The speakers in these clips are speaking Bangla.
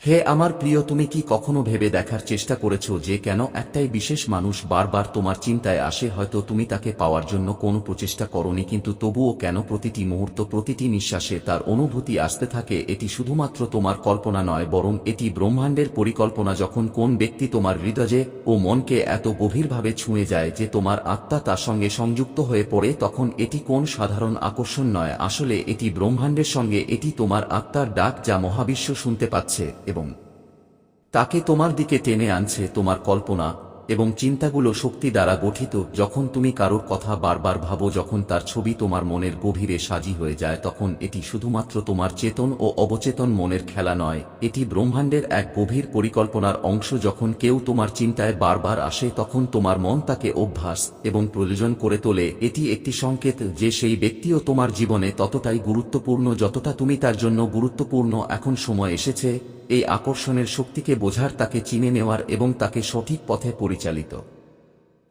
হে আমার প্রিয়, তুমি কি কখনো ভেবে দেখার চেষ্টা করেছো যে কেন একটাই বিশেষ মানুষ বারবার তোমার চিন্তায় আসে? হয়তো তুমি তাকে পাওয়ার জন্য কোনো প্রচেষ্টা করনি, কিন্তু তবুও কেন প্রতিটি মুহূর্ত, প্রতিটি নিঃশ্বাসে তার অনুভূতি আসতে থাকে? এটি শুধুমাত্র তোমার কল্পনা নয়, বরং এটি ব্রহ্মাণ্ডের পরিকল্পনা। যখন কোন ব্যক্তি তোমার হৃদয়ে ও মনকে এত গভীরভাবে ছুঁয়ে যায় যে তোমার আত্মা তার সঙ্গে সংযুক্ত হয়ে পড়ে, তখন এটি কোন সাধারণ আকর্ষণ নয়, আসলে এটি ব্রহ্মাণ্ডের সঙ্গে, এটি তোমার আত্মার ডাক যা মহাবিশ্ব শুনতে পাচ্ছে এবং তাকে তোমার দিকে টেনে আনছে। তোমার কল্পনা এবং চিন্তাগুলো শক্তি দ্বারা গঠিত। যখন তুমি কারোর কথা বারবার ভাবো, যখন তার ছবি তোমার মনের গভীরে সাজি হয়ে যায়, তখন এটি শুধুমাত্র তোমার চেতন ও অবচেতন মনের খেলা নয়, এটি ব্রহ্মাণ্ডের এক গভীর পরিকল্পনার অংশ। যখন কেউ তোমার চিন্তায় বারবার আসে, তখন তোমার মন তাকে অভ্যাস এবং প্রয়োজন করে তোলে। এটি একটি সংকেত যে সেই ব্যক্তিও তোমার জীবনে ততটাই গুরুত্বপূর্ণ যতটা তুমি তার জন্য গুরুত্বপূর্ণ। এখন সময় এসেছে এই আকর্ষণের শক্তিকে বোঝার, তাকে চিনে নেওয়ার এবং তাকে সঠিক পথে পরিচালিত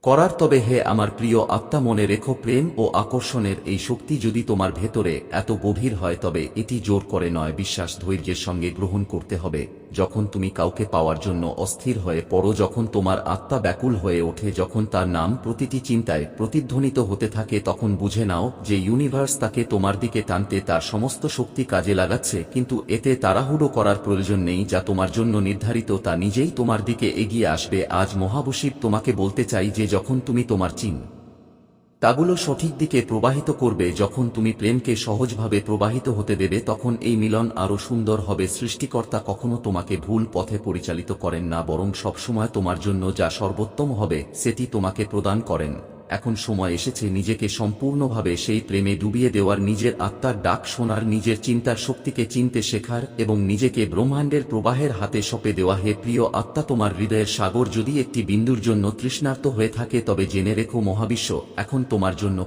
করার। তবে হে আমার প্রিয় আত্মা, মনে রেখো, প্রেম ও আকর্ষণের এই শক্তি যদি তোমার ভেতরে এত গভীর হয়, তবে এটি জোর করে নয়, বিশ্বাস ধৈর্যের সঙ্গে গ্রহণ করতে হবে। যখন তুমি কাউকে পাওয়ার জন্য অস্থির হয়ে পড়ো, যখন তোমার আত্মা ব্যাকুল হয়ে ওঠে, যখন তার নাম প্রতিটি চিন্তায় প্রতিধ্বনিত হতে থাকে, তখন বুঝে নাও যে ইউনিভার্স তাকে তোমার দিকে টানতে তার সমস্ত শক্তি কাজে লাগাচ্ছে। কিন্তু এতে তাড়াহুড়ো করার প্রয়োজন নেই, যা তোমার জন্য নির্ধারিত তা নিজেই তোমার দিকে এগিয়ে আসবে। আজ মহাবশিব তোমাকে বলতে চাই যে যখন তুমি তোমার তাগুলো সঠিক দিকে প্রবাহিত করবে, যখন তুমি প্রেমকে সহজভাবে প্রবাহিত হতে দেবে, তখন এই মিলন আরও সুন্দর হবে। সৃষ্টিকর্তা কখনো তোমাকে ভুল পথে পরিচালিত করেন না, বরং সবসময় তোমার জন্য যা সর্বোত্তম হবে সেটি তোমাকে প্রদান করেন। এখন সময় এসেছে নিজেকে সম্পূর্ণভাবে সেই প্রেমে ডুবিয়ে দেওয়ার, নিজের আত্মার ডাক শোনার, নিজের চিন্তার শক্তিকে চিনতে শেখার এবং নিজেকে ব্রহ্মাণ্ডের প্রবাহের হাতে সঁপে দেওয়া। হে প্রিয় আত্মা, তোমার হৃদয়ের সাগর যদি একটি বিন্দুর জন্য তৃষ্ণার্ত হয়ে থাকে, তবে জেনে রেখো মহাবিশ্ব এখন তোমার জন্য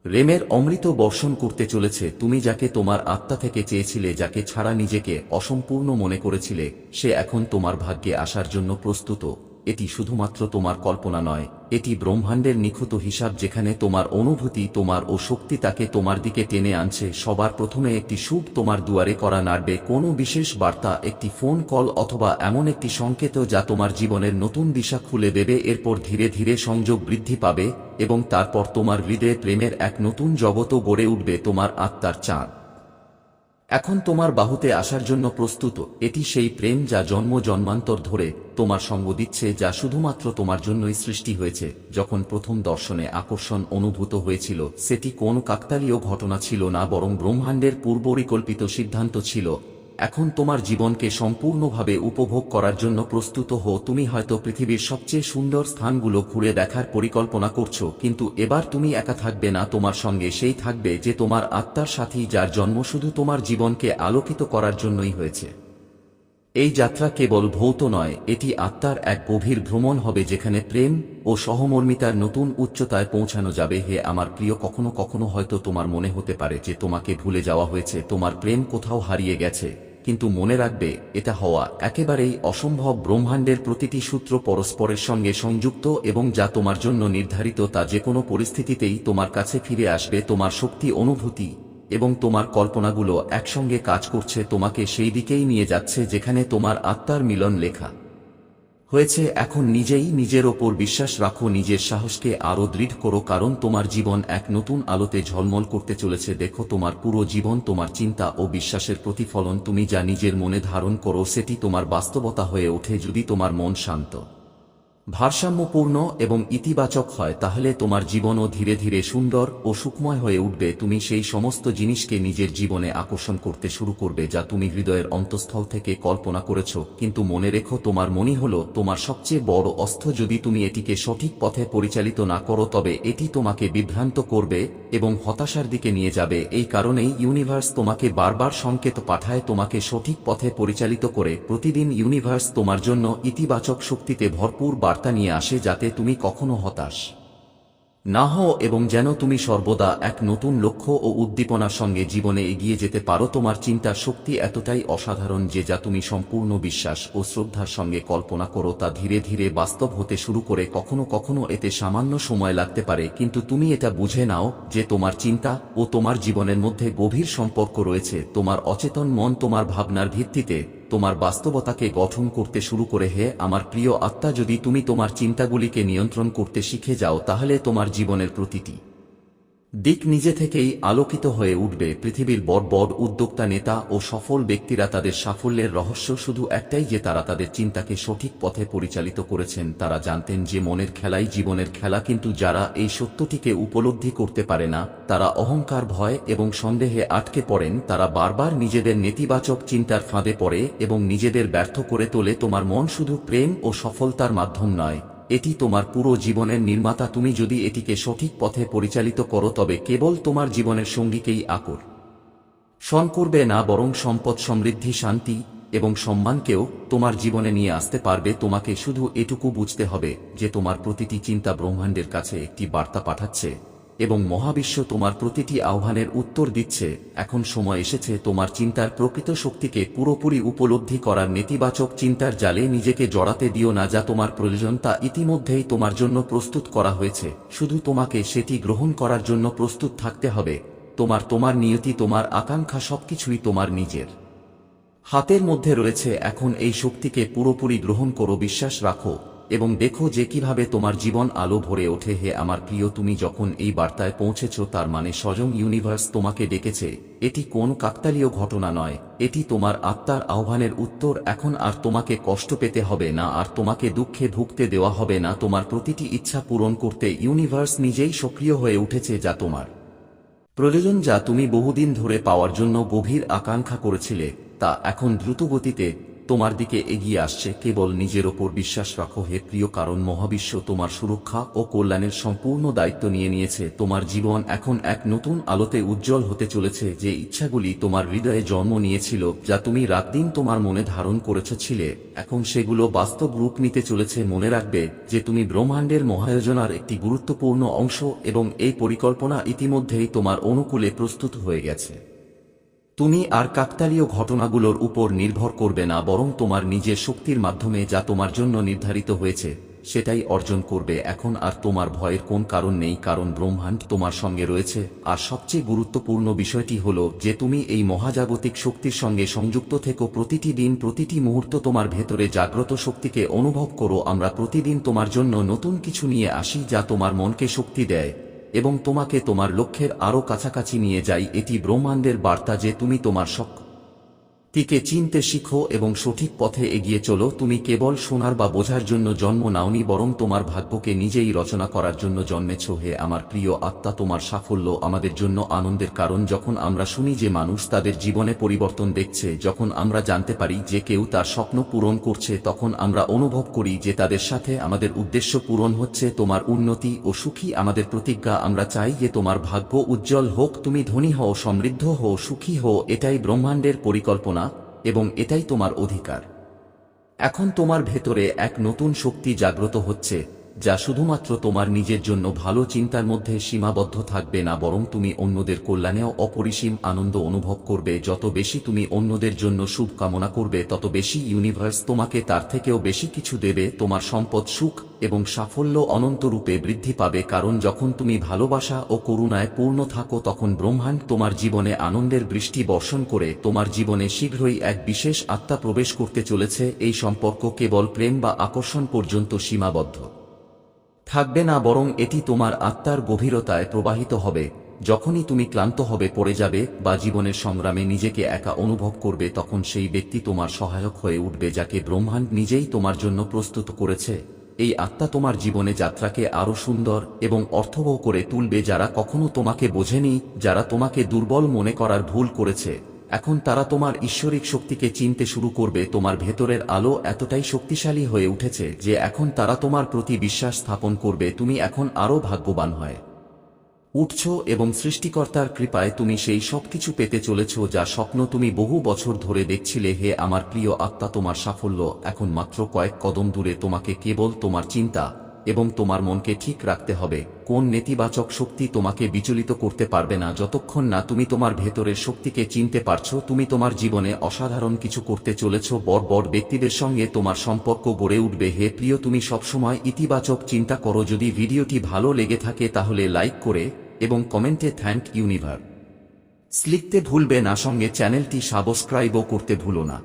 প্রেমের অমৃত বর্ষণ করতে চলেছে। তুমি যাকে তোমার আত্মা থেকে চেয়েছিলে, যাকে ছাড়া নিজেকে অসম্পূর্ণ মনে করেছিলে, সে এখন তোমার ভাগ্যে আসার জন্য প্রস্তুত। এটি শুধুমাত্র তোমার কল্পনা নয়, এটি ব্রহ্মাণ্ডের নিখুঁত হিসাব, যেখানে তোমার অনুভূতি, তোমার ও শক্তি তাকে তোমার দিকে টেনে আনছে। সবার প্রথমে একটি সুখ তোমার দুয়ারে করা নাড়বে, কোনো বিশেষ বার্তা, একটি ফোন কল অথবা এমন একটি সংকেত যা তোমার জীবনের নতুন দিশা খুলে দেবে। এরপর ধীরে ধীরে সংযোগ বৃদ্ধি পাবে এবং তারপর তোমার হৃদয়ে প্রেমের এক নতুন জগৎও গড়ে উঠবে। তোমার আত্মার চাঁদ এখন তোমার বাহুতে আসার জন্য প্রস্তুত। এটি সেই প্রেম যা জন্ম জন্মান্তর ধরে তোমার সঙ্গ দিচ্ছে, যা শুধুমাত্র তোমার জন্যই সৃষ্টি হয়েছে। যখন প্রথম দর্শনে আকর্ষণ অনুভূত হয়েছিল, সেটি কোনো কাকতালীয় ঘটনা ছিল না, বরং ব্রহ্মাণ্ডের পূর্বপরিকল্পিত সিদ্ধান্ত ছিল। এখন তোমার জীবনকে সম্পূর্ণভাবে উপভোগ করার জন্য প্রস্তুত হও। তুমি হয়তো পৃথিবীর সবচেয়ে সুন্দর স্থানগুলো ঘুরে দেখার পরিকল্পনা করছো, কিন্তু এবার তুমি একা থাকবে না, তোমার সঙ্গে সেই থাকবে যে তোমার আত্মার সাথী, যার জন্ম শুধু তোমার জীবনকে আলোকিত করার জন্যই হয়েছে। এই যাত্রা কেবল ভৌত নয়, এটি আত্মার এক গভীর ভ্রমণ হবে, যেখানে প্রেম ও সহমর্মিতার নতুন উচ্চতায় পৌঁছানো যাবে। হে আমার প্রিয়, কখনো কখনো হয়তো তোমার মনে হতে পারে যে তোমাকে ভুলে যাওয়া হয়েছে, তোমার প্রেম কোথাও হারিয়ে গেছে, কিন্তু মনে রাখবে, এটা হওয়া একেবারেই অসম্ভব। ব্রহ্মাণ্ডের প্রতিটি সূত্র পরস্পরের সঙ্গে সংযুক্ত এবং যা তোমার জন্য নির্ধারিত তা যে কোনো পরিস্থিতিতেই তোমার কাছে ফিরে আসবে। তোমার শক্তি, অনুভূতি এবং তোমার কল্পনাগুলো একসঙ্গে কাজ করছে, তোমাকে সেই দিকেই নিয়ে যাচ্ছে যেখানে তোমার আত্মার মিলন লেখা হয়েছে। এখন নিজেই নিজের ওপর বিশ্বাস রাখো, নিজের সাহসকে আরও দৃঢ় করো, কারণ তোমার জীবন এক নতুন আলোতে ঝলমল করতে চলেছে। দেখো, তোমার পুরো জীবন তোমার চিন্তা ও বিশ্বাসের প্রতিফলন। তুমি যা নিজের মনে ধারণ করো সেটি তোমার বাস্তবতা হয়ে ওঠে। যদি তোমার মন শান্ত, ভারসাম্যপূর্ণ এবং ইতিবাচক হয়, তাহলে তোমার জীবনও ধীরে ধীরে সুন্দর ও সুখময় হয়ে উঠবে। তুমি সেই সমস্ত জিনিসকে নিজের জীবনে আকর্ষণ করতে শুরু করবে যা তুমি হৃদয়ের অন্তঃস্থল থেকে কল্পনা করেছ। কিন্তু মনে রেখো, তোমার মনই হলো তোমার সবচেয়ে বড় অস্ত্র। যদি তুমি এটিকে সঠিক পথে পরিচালিত না করো, তবে এটি তোমাকে বিভ্রান্ত করবে এবং হতাশার দিকে নিয়ে যাবে। এই কারণেই ইউনিভার্স তোমাকে বারবার সংকেত পাঠায়, তোমাকে সঠিক পথে পরিচালিত করে। প্রতিদিন ইউনিভার্স তোমার জন্য ইতিবাচক শক্তিতে ভরপুর বার্তা নিয়ে আসে, যাতে তুমি কখনো হতাশ না হও এবং যেন তুমি সর্বদা এক নতুন লক্ষ্য ও উদ্দীপনার সঙ্গে জীবনে এগিয়ে যেতে পারো। তোমার চিন্তার শক্তি এতটাই অসাধারণ যে যা তুমি সম্পূর্ণ বিশ্বাস ও শ্রদ্ধার সঙ্গে কল্পনা করো তা ধীরে ধীরে বাস্তব হতে শুরু করে। কখনো কখনো এতে সামান্য সময় লাগতে পারে, কিন্তু তুমি এটা বুঝে নাও যে তোমার চিন্তা ও তোমার জীবনের মধ্যে গভীর সম্পর্ক রয়েছে। তোমার অচেতন মন তোমার ভাবনার ভিত্তিতে তোমার বাস্তবতাকে গঠন করতে শুরু করে। হে আমার প্রিয় আত্মা, যদি তুমি তোমার চিন্তাগুলিকে নিয়ন্ত্রণ করতে শিখে যাও তাহলে তোমার জীবনের প্রতিটি দিক নিজে থেকেই আলোকিত হয়ে উঠবে। পৃথিবীর বড় বড় উদ্যোক্তা, নেতা ও সফল ব্যক্তিরা তাদের সাফল্যের রহস্য শুধু একটাই, যে তারা তাদের চিন্তাকে সঠিক পথে পরিচালিত করেছেন। তারা জানতেন যে মনের খেলাই জীবনের খেলা, কিন্তু যারা এই সত্যটিকে উপলব্ধি করতে পারে না তারা অহংকার, ভয় এবং সন্দেহে আটকে পড়েন। তারা বারবার নিজেদের নেতিবাচক চিন্তার ফাঁদে পড়ে এবং নিজেদের ব্যর্থ করে তোলে। তোমার মন শুধু প্রেম ও সফলতার মাধ্যম নয়, এটি তোমার পুরো জীবনের নির্মাতা। তুমি যদি এটিকে সঠিক পথে পরিচালিত করো তবে কেবল তোমার জীবনের সঙ্গীকেই আকর্ষণ করবে না, বরং সম্পদ, সমৃদ্ধি, শান্তি এবং সম্মানকেও তোমার জীবনে নিয়ে আসতে পারবে। তোমাকে শুধু এটুকু বুঝতে হবে যে তোমার প্রতিটি চিন্তা ব্রহ্মাণ্ডের কাছে একটি বার্তা পাঠাচ্ছে এবং মহাবিশ্ব তোমার প্রতিটি আহ্বানের উত্তর দিচ্ছে। এখন সময় এসেছে তোমার চিন্তার প্রকৃত শক্তিকে পুরোপুরি উপলব্ধি করার। নেতিবাচক চিন্তার জালে নিজেকে জড়াতে দিও না। যা তোমার প্রয়োজন তা ইতিমধ্যেই তোমার জন্য প্রস্তুত করা হয়েছে, শুধু তোমাকে সেটি গ্রহণ করার জন্য প্রস্তুত থাকতে হবে। তোমার নিয়তি, তোমার আকাঙ্ক্ষা সবকিছুই তোমার নিজের হাতের মধ্যে রয়েছে। এখন এই শক্তিকে পুরোপুরি গ্রহণ করো, বিশ্বাস রাখো এবং দেখো যে কিভাবে তোমার জীবন আলো ভরে ওঠে। হে আমার প্রিয়, তুমি যখন এই বার্তায় পৌঁছেছ তার মানে স্বয়ং ইউনিভার্স তোমাকে ডেকেছে। এটি কোন কাকতালীয় ঘটনা নয়, এটি তোমার আত্মার আহ্বানের উত্তর। এখন আর তোমাকে কষ্ট পেতে হবে না, আর তোমাকে দুঃখে ভুগতে দেওয়া হবে না। তোমার প্রতিটি ইচ্ছা পূরণ করতে ইউনিভার্স নিজেই সক্রিয় হয়ে উঠেছে। যা তোমার প্রয়োজন, যা তুমি বহুদিন ধরে পাওয়ার জন্য গভীর আকাঙ্ক্ষা করেছিলে, তা এখন দ্রুতগতিতে তোমার দিকে এগিয়ে আসছে। কেবল নিজের ওপর বিশ্বাস রাখো হে প্রিয়, কারণ মহাবিশ্ব তোমার সুরক্ষা ও কল্যাণের সম্পূর্ণ দায়িত্ব নিয়ে নিয়েছে। তোমার জীবন এখন এক নতুন আলোতে উজ্জ্বল হতে চলেছে। যে ইচ্ছাগুলি তোমার হৃদয়ে জন্ম নিয়েছিল, যা তুমি রাতদিন তোমার মনে ধারণ করেছিলে, এখন সেগুলো বাস্তব রূপ নিতে চলেছে। মনে রাখবে যে তুমি ব্রহ্মাণ্ডের মহায়োজনার একটি গুরুত্বপূর্ণ অংশ এবং এই পরিকল্পনা ইতিমধ্যেই তোমার অনুকূলে প্রস্তুত হয়ে গেছে। তুমি আর কাকতালীয় ঘটনাগুলোর উপর নির্ভর করবে না, বরং তোমার নিজের শক্তির মাধ্যমে যা তোমার জন্য নির্ধারিত হয়েছে সেটাই অর্জন করবে। এখন আর তোমার ভয়ের কোন কারণ নেই, কারণ ব্রহ্মাণ্ড তোমার সঙ্গে রয়েছে। আর সবচেয়ে গুরুত্বপূর্ণ বিষয়টি হলো যে তুমি এই মহাজাগতিক শক্তির সঙ্গে সংযুক্ত থেকো। প্রতিটি দিন, প্রতিটি মুহূর্ত তোমার ভেতরে জাগ্রত শক্তিকে অনুভব করো। আমরা প্রতিদিন তোমার জন্য নতুন কিছু নিয়ে আসি যা তোমার মনকে শক্তি দেয় এবং তোমাকে তোমার লক্ষ্যের আরও কাছাকাছি নিয়ে যাই। এটি ব্রহ্মাণ্ডের বার্তা যে তুমি তোমার শক্তিকে চিনতে শিখো এবং সঠিক পথে এগিয়ে চলো। তুমি কেবল শোনার বা বোঝার জন্য জন্ম নাওনি, বরং তোমার ভাগ্যকে নিজেই রচনা করার জন্য জন্মেছ। হে আমার প্রিয় আত্মা, তোমার সাফল্য আমাদের জন্য আনন্দের কারণ। যখন আমরা শুনি যে মানুষ তাদের জীবনে পরিবর্তন দেখছে, যখন আমরা জানতে পারি যে কেউ তার স্বপ্ন পূরণ করছে, তখন আমরা অনুভব করি যে তাদের সাথে আমাদের উদ্দেশ্য পূরণ হচ্ছে। তোমার উন্নতি ও সুখী আমাদের প্রতিজ্ঞা। আমরা চাই যে তোমার ভাগ্য উজ্জ্বল হোক, তুমি ধনী হও, সমৃদ্ধ হও, সুখী হও। এটাই ব্রহ্মাণ্ডের পরিকল্পনা এবং এটাই তোমার অধিকার। এখন তোমার ভেতরে এক নতুন শক্তি জাগ্রত হচ্ছে, যা শুধুমাত্র তোমার নিজের জন্য ভালো চিন্তার মধ্যে সীমাবদ্ধ থাকবে না, বরং তুমি অন্যদের কল্যাণেও অপরিসীম আনন্দ অনুভব করবে। যত বেশি তুমি অন্যদের জন্য শুভ কামনা করবে, তত বেশি ইউনিভার্স তোমাকে তার থেকেও বেশি কিছু দেবে। তোমার সম্পদ, সুখ এবং সাফল্য অনন্ত রূপে বৃদ্ধি পাবে, কারণ যখন তুমি ভালোবাসা ও করুণায় পূর্ণ থাকো তখন ব্রহ্মাণ্ড তোমার জীবনে আনন্দের বৃষ্টি বর্ষণ করে। তোমার জীবনে শীঘ্রই এক বিশেষ আত্মা প্রবেশ করতে চলেছে। এই সম্পর্ক কেবল প্রেম বা আকর্ষণ পর্যন্ত সীমাবদ্ধ থাকবে না, বরং এটি তোমার আত্মার গভীরতায় প্রবাহিত হবে। যখনই তুমি ক্লান্ত হবে, পড়ে যাবে বা জীবনের সংগ্রামে নিজেকে একা অনুভব করবে, তখন সেই ব্যক্তি তোমার সহায়ক হয়ে উঠবে, যাকে ব্রহ্মাণ্ড নিজেই তোমার জন্য প্রস্তুত করেছে। এই আত্মা তোমার জীবনে যাত্রাকে আরও সুন্দর এবং অর্থবহ করে তুলবে। যারা কখনো তোমাকে বোঝেনি, যারা তোমাকে দুর্বল মনে করার ভুল করেছে, এখন তারা তোমার ঈশ্বরিক শক্তিকে চিনতে শুরু করবে। তোমার ভেতরের আলো এতটাই শক্তিশালী হয়ে উঠেছে যে এখন তারা তোমার প্রতি বিশ্বাস স্থাপন করবে। তুমি এখন আরও ভাগ্যবান হয়ে উঠছ এবং সৃষ্টিকর্তার কৃপায় তুমি সেই সবকিছু পেতে চলেছ যা স্বপ্ন তুমি বহু বছর ধরে দেখছিলে। হে আমার প্রিয় আত্মা, তোমার সাফল্য এখন মাত্র কয়েক কদম দূরে। তোমাকে কেবল তোমার চিন্তা এবং তোমার মনকে ঠিক রাখতে হবে। কোন নেতিবাচক শক্তি তোমাকে বিচলিত করতে পারবে না যতক্ষণ না তুমি তোমার ভেতরের শক্তিকে চিনতে পারছো। তুমি তোমার জীবনে অসাধারণ কিছু করতে চলেছ। বড় বড় ব্যক্তিদের সঙ্গে তোমার সম্পর্ক গড়ে উঠবে। হে প্রিয়, তুমি সবসময় ইতিবাচক চিন্তা করো। যদি ভিডিওটি ভালো লেগে থাকে তাহলে লাইক করে এবং কমেন্টে থ্যাংক ইউনিভার্স লিখতে ভুলবে না। সঙ্গে চ্যানেলটি সাবস্ক্রাইবও করতে ভুলো না।